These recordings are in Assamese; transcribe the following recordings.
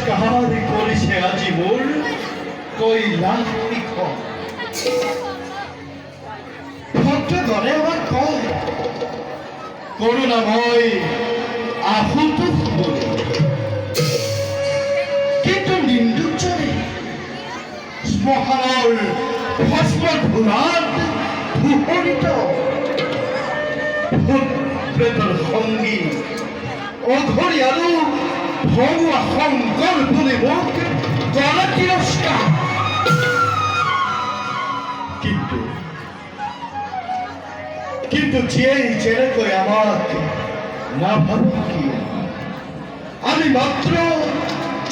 কাহাৰি কৰেছে আজি মোৰ কৈলাসিক ভক্ত দলে আমাৰ কয় কৰুণাময় আহুত কিন্তু নিন্দুক জনে শ্মশানৰ ভস্ম ধূলাত ভূষণিত ভূত প্ৰেতৰ সংগী অঘৰী আৰু ভগৱা শংকৰ বুলি মোক কৰা তিৰস্কাৰ কিন্তু যেনেকৈ আমাক নাভাবি আমি মাত্ৰ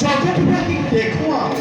জগতবাসীক দেখুৱাওঁ